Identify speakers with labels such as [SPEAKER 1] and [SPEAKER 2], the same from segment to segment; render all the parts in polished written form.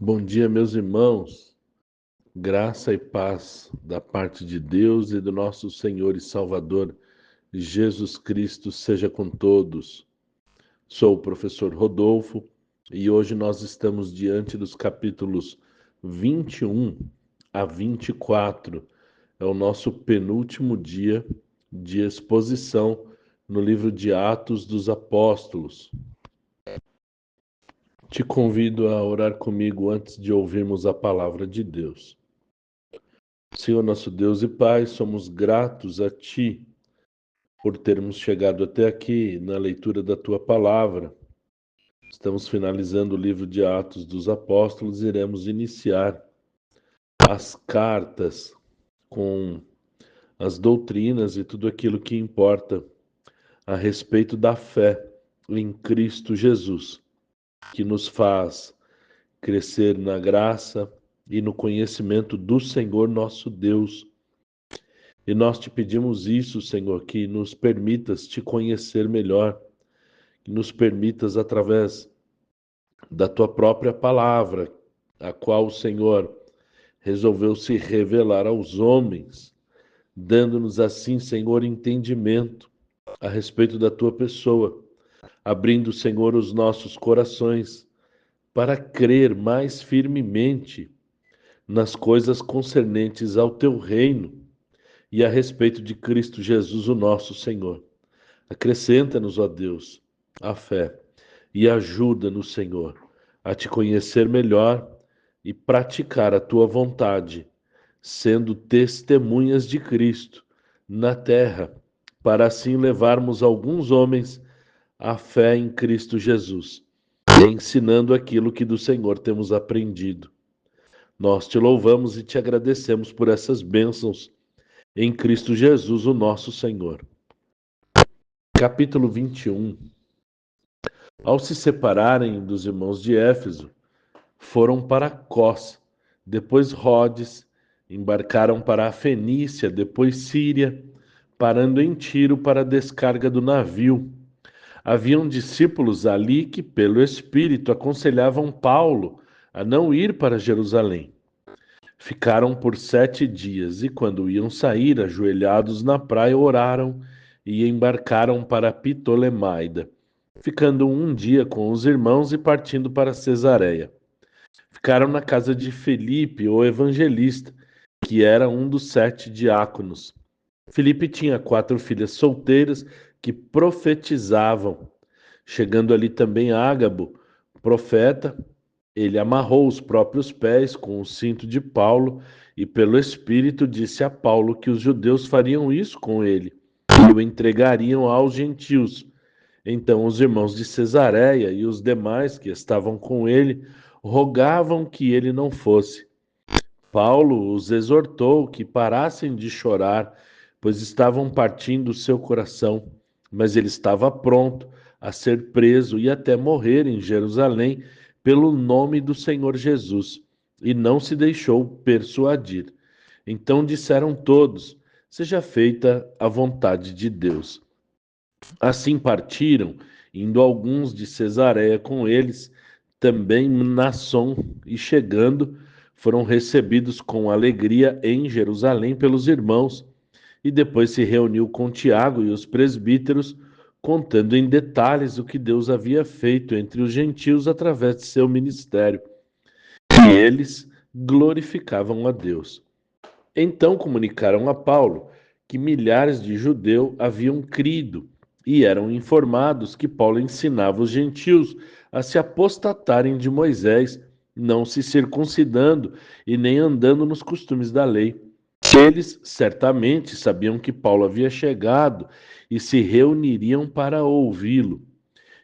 [SPEAKER 1] Bom dia, meus irmãos. Graça e paz da parte de Deus e do nosso Senhor e Salvador Jesus Cristo seja com todos. Sou o professor Rodolfo e hoje nós estamos diante dos capítulos 21 a 24. É o nosso penúltimo dia de exposição no livro de Atos dos Apóstolos. Te convido a orar comigo antes de ouvirmos a palavra de Deus. Senhor nosso Deus e Pai, somos gratos a Ti por termos chegado até aqui na leitura da Tua palavra. Estamos finalizando o livro de Atos dos Apóstolos e iremos iniciar as cartas com as doutrinas e tudo aquilo que importa a respeito da fé em Cristo Jesus, que nos faz crescer na graça e no conhecimento do Senhor nosso Deus. E nós te pedimos isso, Senhor, que nos permitas te conhecer melhor, que nos permitas, através da tua própria palavra, a qual o Senhor resolveu se revelar aos homens, dando-nos assim, Senhor, entendimento a respeito da tua pessoa, abrindo, Senhor, os nossos corações para crer mais firmemente nas coisas concernentes ao teu reino e a respeito de Cristo Jesus, o nosso Senhor. Acrescenta-nos, ó Deus, a fé e ajuda-nos, Senhor, a te conhecer melhor e praticar a tua vontade, sendo testemunhas de Cristo na terra, para assim levarmos alguns homens à fé em Cristo Jesus, ensinando aquilo que do Senhor temos aprendido. Nós te louvamos e te agradecemos por essas bênçãos em Cristo Jesus, o nosso Senhor. Capítulo 21. Ao se separarem dos irmãos de Éfeso, foram para Cós, depois Rhodes, embarcaram para a Fenícia, depois Síria, parando em Tiro para a descarga do navio. Haviam discípulos ali que, pelo Espírito, aconselhavam Paulo a não ir para Jerusalém. Ficaram por 7 dias e, quando iam sair, ajoelhados na praia, oraram e embarcaram para Ptolemaida, ficando um dia com os irmãos e partindo para Cesareia. Ficaram na casa de Filipe, o evangelista, que era um dos 7 diáconos. Filipe tinha 4 filhas solteiras que profetizavam. Chegando ali também Ágabo, profeta, ele amarrou os próprios pés com o cinto de Paulo e, pelo Espírito, disse a Paulo que os judeus fariam isso com ele e o entregariam aos gentios. Então os irmãos de Cesareia e os demais que estavam com ele rogavam que ele não fosse. Paulo os exortou que parassem de chorar, pois estavam partindo o seu coração, mas ele estava pronto a ser preso e até morrer em Jerusalém pelo nome do Senhor Jesus, e não se deixou persuadir. Então disseram todos: seja feita a vontade de Deus. Assim partiram, indo alguns de Cesareia com eles, também Mnason, e chegando, foram recebidos com alegria em Jerusalém pelos irmãos, e depois se reuniu com Tiago e os presbíteros, contando em detalhes o que Deus havia feito entre os gentios através de seu ministério. E eles glorificavam a Deus. Então comunicaram a Paulo que milhares de judeus haviam crido e eram informados que Paulo ensinava os gentios a se apostatarem de Moisés, não se circuncidando e nem andando nos costumes da lei. Eles certamente sabiam que Paulo havia chegado e se reuniriam para ouvi-lo.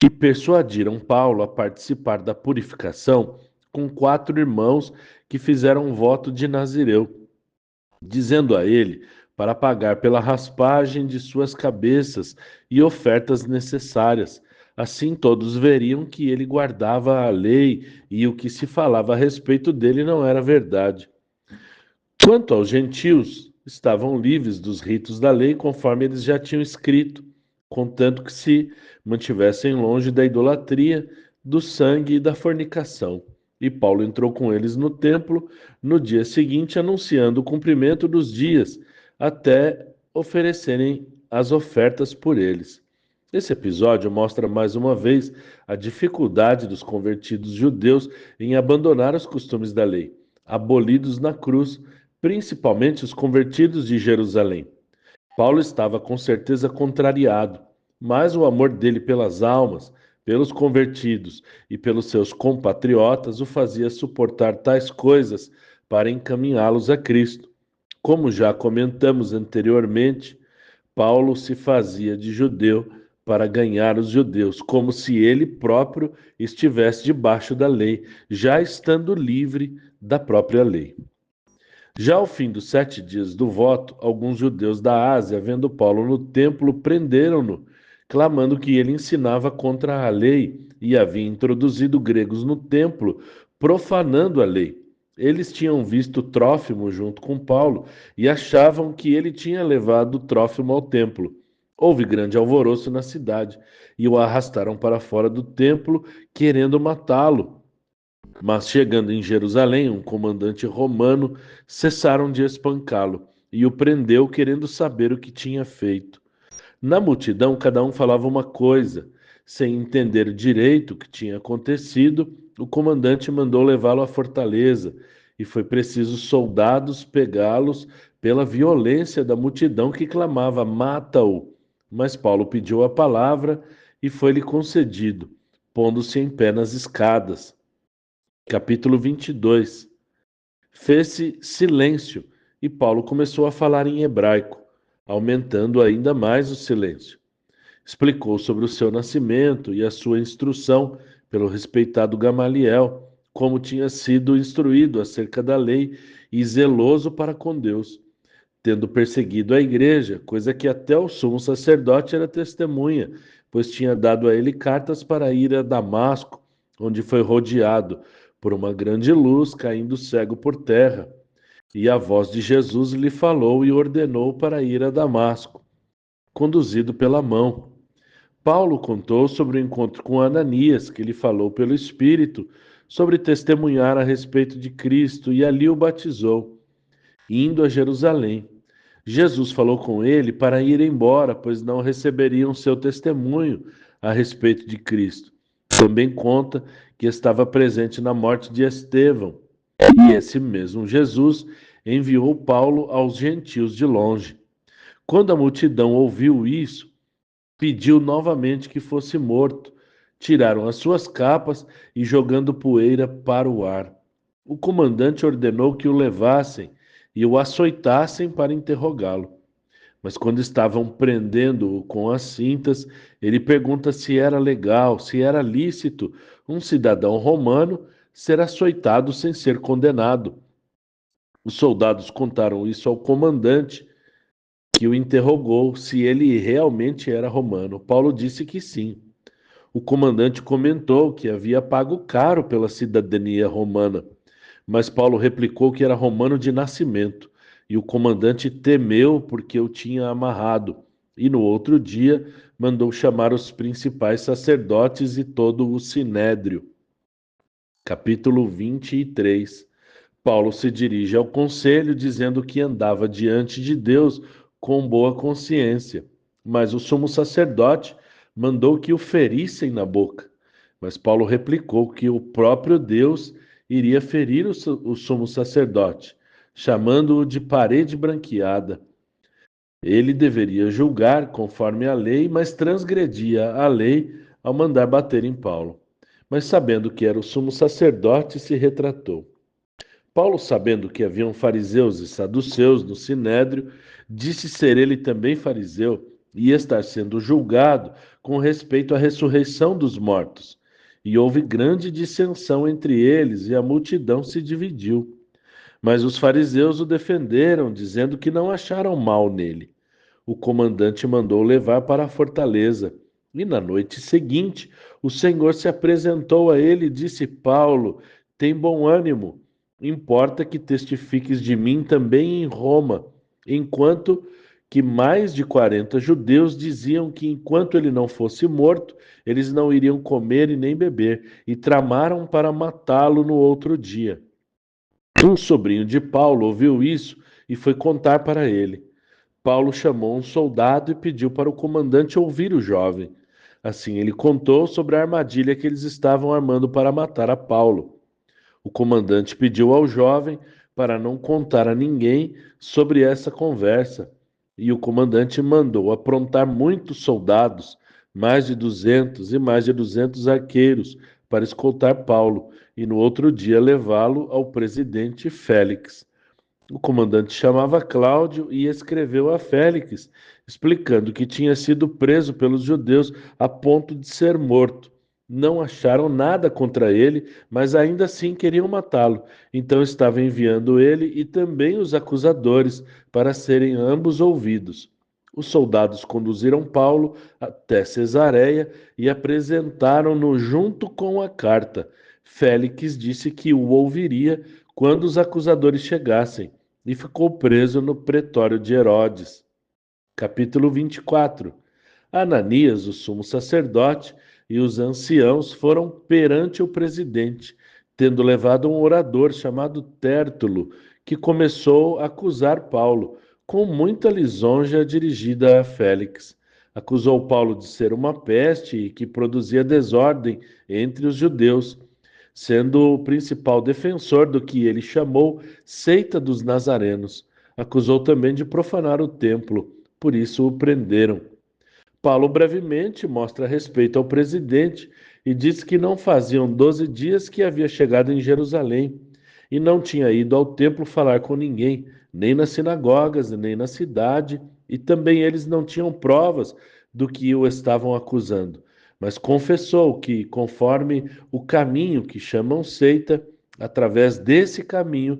[SPEAKER 1] E persuadiram Paulo a participar da purificação com 4 irmãos que fizeram voto de Nazireu, dizendo a ele para pagar pela raspagem de suas cabeças e ofertas necessárias. Assim todos veriam que ele guardava a lei e o que se falava a respeito dele não era verdade. Quanto aos gentios, estavam livres dos ritos da lei, conforme eles já tinham escrito, contanto que se mantivessem longe da idolatria, do sangue e da fornicação. E Paulo entrou com eles no templo no dia seguinte, anunciando o cumprimento dos dias, até oferecerem as ofertas por eles. Esse episódio mostra mais uma vez a dificuldade dos convertidos judeus em abandonar os costumes da lei, abolidos na cruz, principalmente os convertidos de Jerusalém. Paulo estava com certeza contrariado, mas o amor dele pelas almas, pelos convertidos e pelos seus compatriotas o fazia suportar tais coisas para encaminhá-los a Cristo. Como já comentamos anteriormente, Paulo se fazia de judeu para ganhar os judeus, como se ele próprio estivesse debaixo da lei, já estando livre da própria lei. Já ao fim dos 7 dias do voto, alguns judeus da Ásia, vendo Paulo no templo, prenderam-no, clamando que ele ensinava contra a lei e havia introduzido gregos no templo, profanando a lei. Eles tinham visto Trófimo junto com Paulo e achavam que ele tinha levado Trófimo ao templo. Houve grande alvoroço na cidade e o arrastaram para fora do templo, querendo matá-lo. Mas chegando em Jerusalém, um comandante romano cessaram de espancá-lo e o prendeu, querendo saber o que tinha feito. Na multidão, cada um falava uma coisa. Sem entender direito o que tinha acontecido, o comandante mandou levá-lo à fortaleza e foi preciso soldados pegá-los pela violência da multidão que clamava: "Mata-o!" Mas Paulo pediu a palavra e foi-lhe concedido, pondo-se em pé nas escadas. Capítulo 22. Fez-se silêncio e Paulo começou a falar em hebraico, aumentando ainda mais o silêncio. Explicou sobre o seu nascimento e a sua instrução pelo respeitado Gamaliel, como tinha sido instruído acerca da lei e zeloso para com Deus, tendo perseguido a igreja, coisa que até o sumo sacerdote era testemunha, pois tinha dado a ele cartas para ir a Damasco, onde foi rodeado por uma grande luz, caindo cego por terra. E a voz de Jesus lhe falou e ordenou para ir a Damasco, conduzido pela mão. Paulo contou sobre o encontro com Ananias, que lhe falou pelo Espírito sobre testemunhar a respeito de Cristo, e ali o batizou, indo a Jerusalém. Jesus falou com ele para ir embora, pois não receberiam seu testemunho a respeito de Cristo. Também conta que estava presente na morte de Estevão, e esse mesmo Jesus enviou Paulo aos gentios de longe. Quando a multidão ouviu isso, pediu novamente que fosse morto. Tiraram as suas capas e, jogando poeira para o ar, o comandante ordenou que o levassem e o açoitassem para interrogá-lo. Mas quando estavam prendendo-o com as cintas, ele pergunta se era legal, se era lícito um cidadão romano ser açoitado sem ser condenado. Os soldados contaram isso ao comandante, que o interrogou se ele realmente era romano. Paulo disse que sim. O comandante comentou que havia pago caro pela cidadania romana, mas Paulo replicou que era romano de nascimento, e o comandante temeu porque o tinha amarrado, e no outro dia mandou chamar os principais sacerdotes e todo o sinédrio. Capítulo 23. Paulo se dirige ao conselho dizendo que andava diante de Deus com boa consciência, mas o sumo sacerdote mandou que o ferissem na boca. Mas Paulo replicou que o próprio Deus iria ferir o sumo sacerdote, chamando-o de parede branqueada. Ele deveria julgar conforme a lei, mas transgredia a lei ao mandar bater em Paulo. Mas sabendo que era o sumo sacerdote, se retratou. Paulo, sabendo que haviam fariseus e saduceus no sinédrio, disse ser ele também fariseu e estar sendo julgado com respeito à ressurreição dos mortos. E houve grande dissensão entre eles, e a multidão se dividiu. Mas os fariseus o defenderam, dizendo que não acharam mal nele. O comandante mandou levar para a fortaleza. E na noite seguinte, o Senhor se apresentou a ele e disse: Paulo, tem bom ânimo. Importa que testifiques de mim também em Roma, enquanto que mais de 40 judeus diziam que enquanto ele não fosse morto, eles não iriam comer e nem beber, e tramaram para matá-lo no outro dia. Um sobrinho de Paulo ouviu isso e foi contar para ele. Paulo chamou um soldado e pediu para o comandante ouvir o jovem. Assim, ele contou sobre a armadilha que eles estavam armando para matar a Paulo. O comandante pediu ao jovem para não contar a ninguém sobre essa conversa, e o comandante mandou aprontar muitos soldados, mais de 200 e mais de 200 arqueiros, para escoltar Paulo e no outro dia levá-lo ao presidente Félix. O comandante chamava Cláudio e escreveu a Félix, explicando que tinha sido preso pelos judeus a ponto de ser morto. Não acharam nada contra ele, mas ainda assim queriam matá-lo. Então estava enviando ele e também os acusadores para serem ambos ouvidos. Os soldados conduziram Paulo até Cesareia e apresentaram-no junto com a carta. Félix disse que o ouviria quando os acusadores chegassem e ficou preso no pretório de Herodes. Capítulo 24. Ananias, o sumo sacerdote, e os anciãos foram perante o presidente, tendo levado um orador chamado Tértulo, que começou a acusar Paulo, com muita lisonja dirigida a Félix. Acusou Paulo de ser uma peste e que produzia desordem entre os judeus, sendo o principal defensor do que ele chamou seita dos nazarenos. Acusou também de profanar o templo, por isso o prenderam. Paulo brevemente mostra respeito ao presidente e diz que não faziam 12 dias que havia chegado em Jerusalém e não tinha ido ao templo falar com ninguém, nem nas sinagogas, nem na cidade, e também eles não tinham provas do que o estavam acusando. Mas confessou que, conforme o caminho que chamam seita, através desse caminho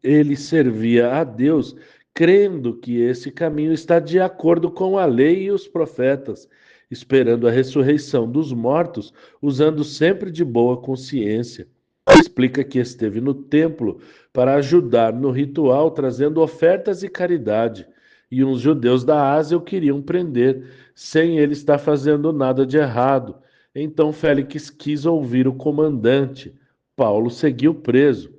[SPEAKER 1] ele servia a Deus, crendo que esse caminho está de acordo com a lei e os profetas, esperando a ressurreição dos mortos, usando sempre de boa consciência. Explica que esteve no templo para ajudar no ritual, trazendo ofertas e caridade. E uns judeus da Ásia o queriam prender, sem ele estar fazendo nada de errado. Então Félix quis ouvir o comandante. Paulo seguiu preso.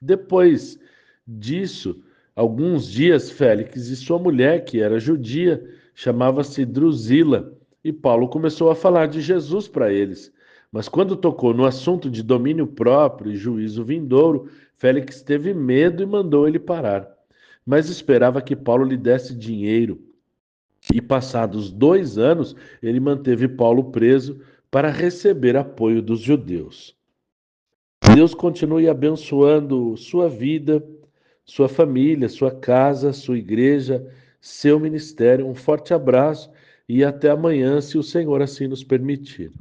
[SPEAKER 1] Depois disso, alguns dias, Félix e sua mulher, que era judia, chamava-se Drusila, e Paulo começou a falar de Jesus para eles. Mas quando tocou no assunto de domínio próprio e juízo vindouro, Félix teve medo e mandou ele parar. Mas esperava que Paulo lhe desse dinheiro. E passados 2 anos, ele manteve Paulo preso para receber apoio dos judeus. Deus continue abençoando sua vida, sua família, sua casa, sua igreja, seu ministério. Um forte abraço e até amanhã, se o Senhor assim nos permitir.